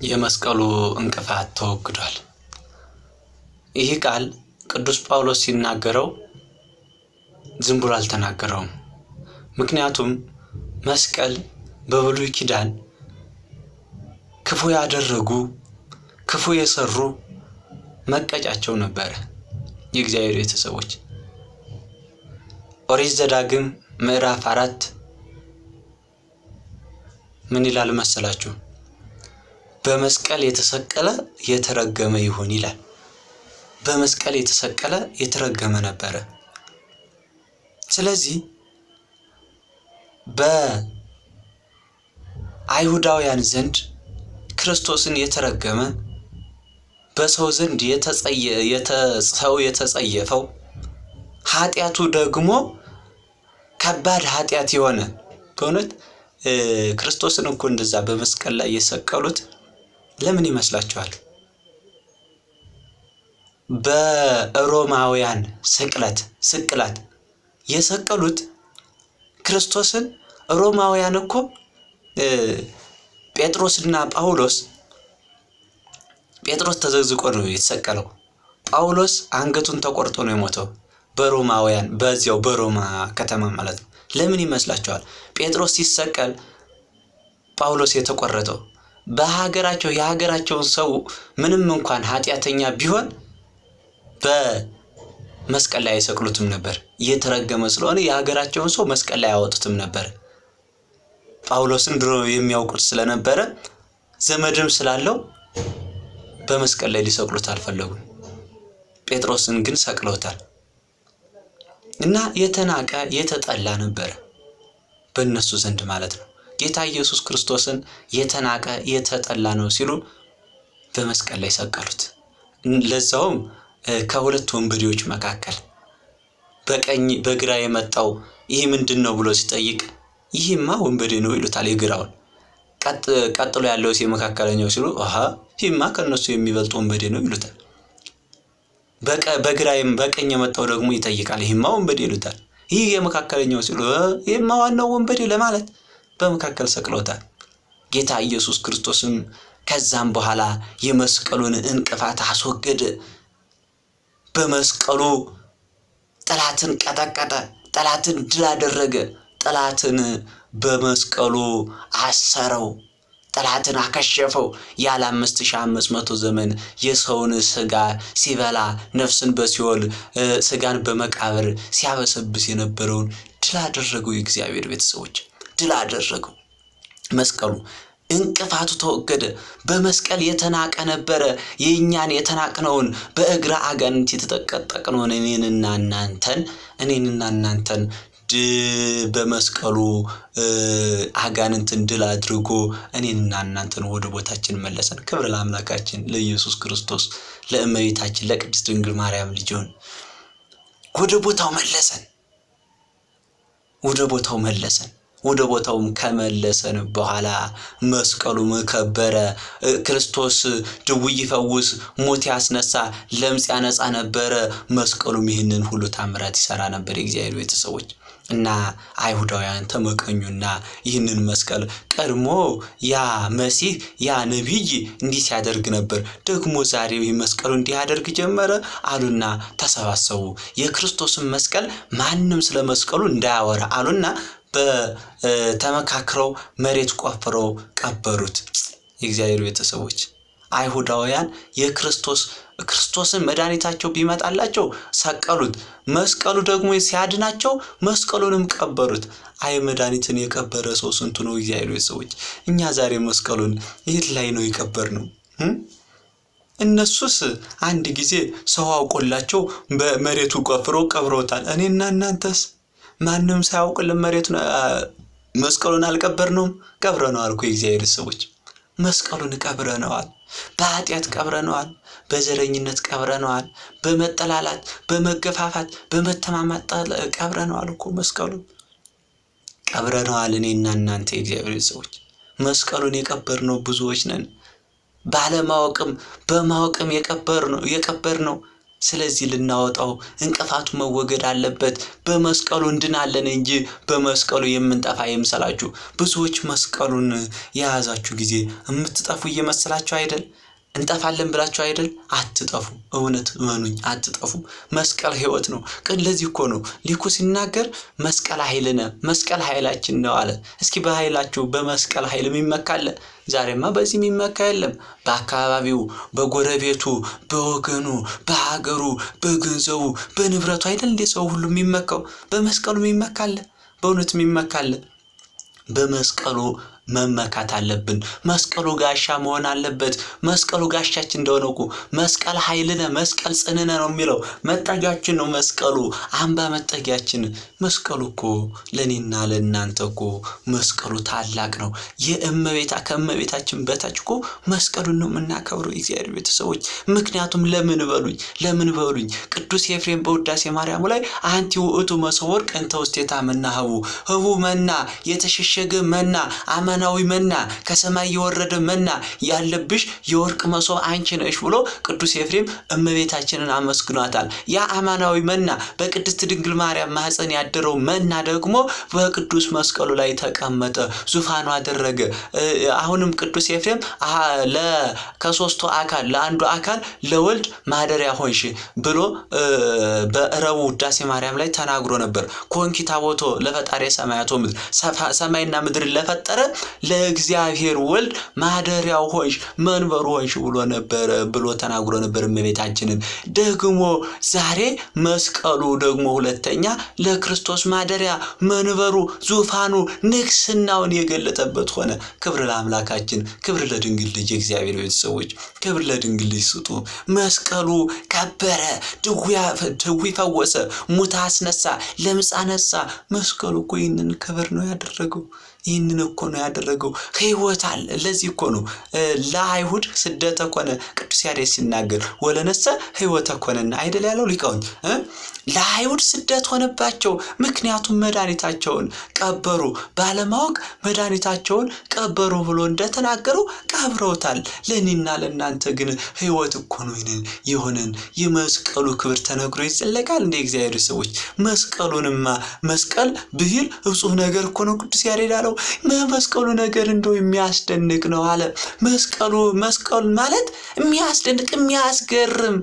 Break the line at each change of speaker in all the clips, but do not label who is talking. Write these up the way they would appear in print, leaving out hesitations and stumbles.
የመስቀሉ እንቅፋት ተወግዷል። ይህ ቃል ቅዱስ ጳውሎስ ሲናገረው ዝም ብሎ አልተናገረውም። ምክንያቱም መስቀል በብሉይ ኪዳን ክፉ ያደረጉ ክፉ የሰሩ መቀጫቸው ነበረ። የእግዚአብሔር ቤተሰቦች ኦሪት ዘዳግም ምዕራፍ 4 ምን ይላል መሰላችሁ? በመስቀል የተሰቀለ የተረገመ ይሁን ይላል። በመስቀል የተሰቀለ የተረገመ ነበረ። ስለዚህ በአይሁዳውያን ዘንድ ክርስቶስን የተረገመ በሰው ዘንድ ሰው የተጸየፈው ኃጢአቱ ደግሞ ከባድ ኃጢአት የሆነ በእውነት ክርስቶስን እኮ እንደዛ በመስቀል ላይ የሰቀሉት ለምን ይመስላችኋል? በሮማውያን ስቅላት የሰቀሉት ክርስቶስን ሮማውያን እኮ ጴጥሮስ ተዘግዝቆ ነው የተሰቀለው። ጳውሎስ አንገቱን ተቆርጦ ነው የሞተው በሮማውያን በዚያው በሮማ ከተማ ማለት ነው። ለምን ይመስላችኋል? ጴጥሮስ ሲሰቀል ጳውሎስ የተቆረጠው የሀገራቸውን ሰው ምንም እንኳን ኃጢአተኛ ቢሆን በመስቀል ላይ አይሰቅሉትም ነበር። እየተረገመ ስለሆነ የሀገራቸውን ሰው መስቀል ላይ አያወጡትም ነበር። ጳውሎስን ድሮ የሚያውቁት ስለነበረ ዘመድም ስላለው በመስቀል ላይ ሊሰቅሉት አልፈለጉም። ጴጥሮስን ግን ሰቅለውታል እና የተናቀ የተጠላ ነበረ በእነሱ ዘንድ ማለት ነው። ጌታ ኢየሱስ ክርስቶስን የተናቀ የተጠላ ነው ሲሉ በመስቀል ላይ ሰቀሉት። ለዛውም ከሁለት ወንበዴዎች መካከል በግራ የመጣው ይህ ምንድን ነው ብሎ ሲጠይቅ ይህማ ወንበዴ ነው ይሉታል የግራውን። ቀጥሎ ያለው የመካከለኛው ሲሉ ይህማ ከነሱ የሚበልጥ ወንበዴ ነው ይሉታል። በቀኝ የመጣው ደግሞ ይጠይቃል ይህማ ወንበዴ ይሉታል። ይህ የመካከለኛው ሲሉ ይህማ ዋናው ወንበዴ ለማለት በመካከል ሰቅለውታል። ጌታ ኢየሱስ ክርስቶስም ከዛም በኋላ የመስቀሉን እንቅፋት አስወገደ። በመስቀሉ ጠላትን ቀጠቀጠ፣ ጠላትን ድል አደረገ። ጠላትን በመስቀሉ አሰረው፣ ጠላትን አከሸፈው። ያለ 5500 ዘመን የሰውን ስጋ ሲበላ ነፍስን በሲኦል ስጋን በመቃብር ሲያበሰብስ የነበረውን ድል አደረገው። የእግዚአብሔር ቤተሰቦች ድል አደረገው። መስቀሉ እንቅፋቱ ተወገደ። በመስቀል የተናቀ ነበረ። የእኛን የተናቅነውን በእግረ አጋንንት የተጠቀጠቅነውን እኔንና እናንተን በመስቀሉ አጋንንትን ድል አድርጎ እኔንና እናንተን ወደ ቦታችን መለሰን። ክብር ለአምላካችን ለኢየሱስ ክርስቶስ ለእመቤታችን ለቅድስት ድንግል ማርያም ልጅውን ወደ ቦታው መለሰን። ወደ ቦታውም ከመለሰን በኋላ መስቀሉም ከበረ። ክርስቶስ ድውይ ይፈውስ፣ ሞት ያስነሳ፣ ለምጽ ያነጻ ነበረ። መስቀሉም ይህንን ሁሉ ታምራት ይሰራ ነበር። የእግዚአብሔር ቤተሰቦች እና አይሁዳውያን ተመቀኙና ይህንን መስቀል ቀድሞ ያ መሲህ ያ ነቢይ እንዲህ ሲያደርግ ነበር፣ ደግሞ ዛሬ ይህ መስቀሉ እንዲህ ያደርግ ጀመረ አሉና ተሰባሰቡ። የክርስቶስን መስቀል ማንም ስለ መስቀሉ እንዳያወራ አሉና በተመካክረው መሬት ቆፍረው ቀበሩት። የእግዚአብሔር ቤተሰቦች አይሁዳውያን ክርስቶስን መድኃኒታቸው ቢመጣላቸው ሰቀሉት። መስቀሉ ደግሞ ሲያድናቸው መስቀሉንም ቀበሩት። መድኃኒትን የቀበረ ሰው ስንቱ ነው? የእግዚአብሔር ቤተሰቦች እኛ ዛሬ መስቀሉን የት ላይ ነው የቀበርነው? እነሱስ አንድ ጊዜ ሰው አውቆላቸው በመሬቱ ቆፍረው ቀብረውታል። እኔና እናንተስ ማንም ሳያውቅልን መሬቱን መስቀሉን አልቀበርነውም? ቀብረነዋል እኮ የእግዚአብሔር ቤተሰቦች። መስቀሉን ቀብረነዋል። በኃጢአት ቀብረነዋል። በዘረኝነት ቀብረነዋል። በመጠላላት በመገፋፋት በመተማማት ቀብረነዋል እኮ መስቀሉን ቀብረነዋል። እኔና እናንተ የእግዚአብሔር ቤተሰቦች መስቀሉን የቀበርነው ብዙዎች ነን። ባለማወቅም በማወቅም የቀበርነው ስለዚህ ልናወጣው እንቅፋቱ መወገድ አለበት። በመስቀሉ እንድናለን እንጂ በመስቀሉ የምንጠፋ ይምሰላችሁ። ብዙዎች መስቀሉን የያዛችሁ ጊዜ የምትጠፉ እየመሰላችሁ አይደል? እንጠፋለን ብላችሁ አይደል? አትጠፉ። እውነት እመኑኝ፣ አትጠፉ። መስቀል ሕይወት ነው። ለዚህ እኮ ነው ሊቁ ሲናገር መስቀል ኃይልነ፣ መስቀል ኃይላችን ነው አለ። እስኪ በኃይላችሁ በመስቀል ኃይል የሚመካለ? ዛሬማ በዚህ የሚመካ የለም። በአካባቢው፣ በጎረቤቱ፣ በወገኑ፣ በሀገሩ፣ በገንዘቡ፣ በንብረቱ አይደል እንዴ ሰው ሁሉ የሚመካው? በመስቀሉ የሚመካለ? በእውነት የሚመካለ? በመስቀሉ መመካት አለብን። መስቀሉ ጋሻ መሆን አለበት። መስቀሉ ጋሻችን እንደሆነ እኮ መስቀል ኃይልነ፣ መስቀል ጽንነ ነው የሚለው። መጠጊያችን ነው መስቀሉ፣ አምባ መጠጊያችን። መስቀሉ እኮ ለኔና ለእናንተ እኮ መስቀሉ ታላቅ ነው። ከእመቤታችን በታች እኮ መስቀሉን ነው የምናከብረው እግዚአብሔር ቤተሰቦች። ምክንያቱም ለምን በሉኝ ቅዱስ ኤፍሬም በውዳሴ ማርያሙ ላይ አንቲ ውእቱ መሶበ ወርቅ እንተ ውስቴታ መና ህቡ መና፣ የተሸሸገ መና፣ አማናዊ መና፣ ከሰማይ የወረደ መና ያለብሽ የወርቅ መሶብ አንቺ ነሽ ብሎ ቅዱስ ኤፍሬም እመቤታችንን አመስግኗታል። ያ አማናዊ መና በቅድስት ድንግል ማርያም ማህፀን ያደረው መና ደግሞ በቅዱስ መስቀሉ ላይ ተቀመጠ፣ ዙፋኑ አደረገ። አሁንም ቅዱስ ኤፍሬም ከሶስቱ አካል ለአንዱ አካል ለወልድ ማደሪያ ሆንሽ ብሎ በረቡዕ ውዳሴ ማርያም ላይ ተናግሮ ነበር። ኮንኪ ታቦቶ ለፈጣሪ ሰማያቶ ምድር፣ ሰማይና ምድር ለፈጠረ ለእግዚአብሔር ወልድ ማደሪያው ሆንሽ፣ መንበሩ ሆንሽ ብሎ ተናግሮ ነበር እመቤታችንን። ደግሞ ዛሬ መስቀሉ ደግሞ ሁለተኛ ለክርስቶስ ማደሪያ፣ መንበሩ፣ ዙፋኑ፣ ንግስናውን የገለጠበት ሆነ። ክብር ለአምላካችን፣ ክብር ለድንግል ልጅ። እግዚአብሔር ቤተሰቦች ክብር ለድንግል ልጅ ስጡ። መስቀሉ ከበረ፣ ድውይ ፈወሰ፣ ሙት አስነሳ፣ ለምጽ አነሳ። መስቀሉ እኮ ይህንን ክብር ነው ያደረገው። ይህንን እኮ ነው ያደረገው። ሕይወት አለ። ለዚህ እኮ ነው ለአይሁድ ስደተ ኮነ ቅዱስ ያሬድ ሲናገር ወለነሰ ሕይወተ ኮነና አይደል ያለው ሊቃውንት። ለአይሁድ ስደት ሆነባቸው። ምክንያቱም መድኃኒታቸውን ቀበሩ፣ ባለማወቅ መድኃኒታቸውን ቀበሩ ብሎ እንደተናገረው ቀብረውታል። ለእኔና ለእናንተ ግን ሕይወት እኮ ነው የሆነን። የመስቀሉ ክብር ተነግሮ ይዘለቃል እንደ እግዚአብሔር ሰዎች። መስቀሉንማ መስቀል ብሂል እጹብ ነገር እኮ ነው ቅዱስ ያሬድ አለው። መስቀሉ ነገር እንደው የሚያስደንቅ ነው አለ። መስቀሉ ማለት የሚያስደንቅ የሚያስገርም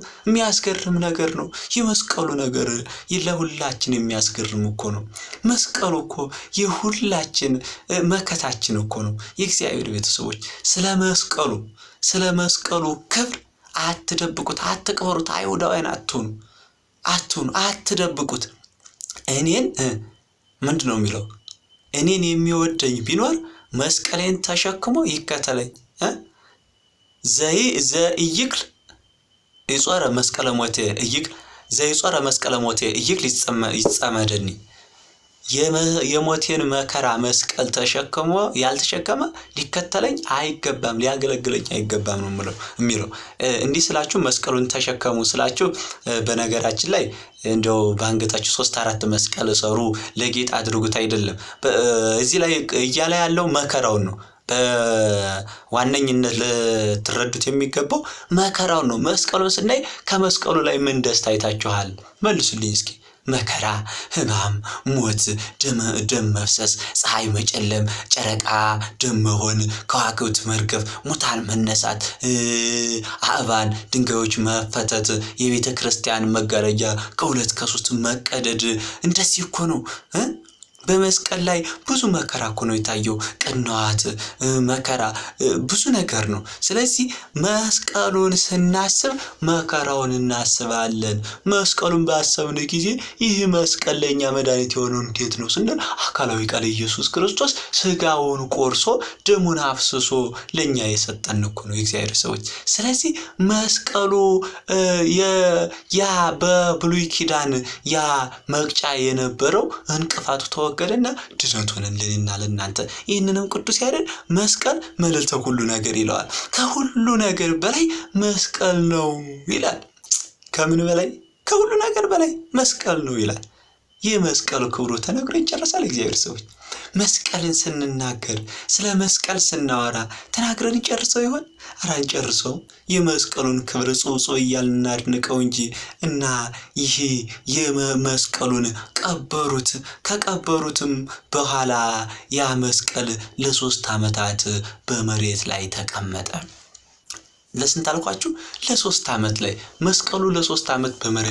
ነገር ነው። የመስቀሉ ነገር ለሁላችን የሚያስገርም እኮ ነው። መስቀሉ እኮ የሁላችን መከታችን እኮ ነው። የእግዚአብሔር ቤተሰቦች ስለ መስቀሉ ክብር አትደብቁት፣ አትቅበሩት። አይሁዳውያን አትሁኑ፣ አትደብቁት። ምንድን ነው የሚለው? እኔን የሚወደኝ ቢኖር መስቀሌን ተሸክሞ ይከተለኝ። ዘይይክል ይጾረ መስቀለ ሞቴ ይክል ዘይጾረ መስቀለ ሞቴ ይክል ይጸመደኒ። የሞቴን መከራ መስቀል ተሸክሞ ያልተሸከመ ሊከተለኝ አይገባም፣ ሊያገለግለኝ አይገባም ነው የሚለው። እንዲህ ስላችሁ መስቀሉን ተሸከሙ ስላችሁ በነገራችን ላይ እንደው በአንገታችሁ 3-4 መስቀል ሰሩ ለጌጥ አድርጉት አይደለም። እዚህ ላይ እያለ ያለው መከራውን ነው። በዋነኝነት ልትረዱት የሚገባው መከራውን ነው። መስቀሉን ስናይ ከመስቀሉ ላይ ምን ደስታ አይታችኋል? መልሱልኝ እስኪ። መከራ፣ ሕማም፣ ሞት፣ ደም መፍሰስ፣ ፀሐይ መጨለም፣ ጨረቃ ደም መሆን፣ ከዋክብት መርገፍ፣ ሙታን መነሳት፣ አእባን ድንጋዮች መፈተት፣ የቤተ ክርስቲያን መጋረጃ ከ2 ከ3 መቀደድ። እንደዚህ እኮ ነው። በመስቀል ላይ ብዙ መከራ እኮ ነው የታየው። ቅንዋት፣ መከራ፣ ብዙ ነገር ነው። ስለዚህ መስቀሉን ስናስብ መከራውን እናስባለን። መስቀሉን ባሰብን ጊዜ ይህ መስቀል ለኛ መድኃኒት የሆነው እንዴት ነው ስንል አካላዊ ቃል ኢየሱስ ክርስቶስ ስጋውን ቆርሶ ደሙን አፍስሶ ለኛ የሰጠን እኮ ነው የእግዚአብሔር ሰዎች። ስለዚህ መስቀሉ ያ በብሉይ ኪዳን ያ መቅጫ የነበረው እንቅፋቱ ተወገደና ድነት ሆነልንና ለእናንተ። ይህንንም ቅዱስ ያሬድ መስቀል መልዕልተ ሁሉ ነገር ይለዋል። ከሁሉ ነገር በላይ መስቀል ነው ይላል። ከምን በላይ? ከሁሉ ነገር በላይ መስቀል ነው ይላል። የመስቀል ክብሩ ተነግሮ ይጨርሳል? እግዚአብሔር ሰዎች መስቀልን ስንናገር ስለ መስቀል ስናወራ ተናግረን ይጨርሰው ይሆን? ኧረ አንጨርሰው። የመስቀሉን ክብር ጾጾ እያልን እናድንቀው እንጂ እና ይሄ የመስቀሉን ቀበሩት። ከቀበሩትም በኋላ ያ መስቀል ለ3 ዓመታት በመሬት ላይ ተቀመጠ። ለስንት አልኳችሁ? ለ3 ዓመት ላይ መስቀሉ ለ3 ዓመት በመሬት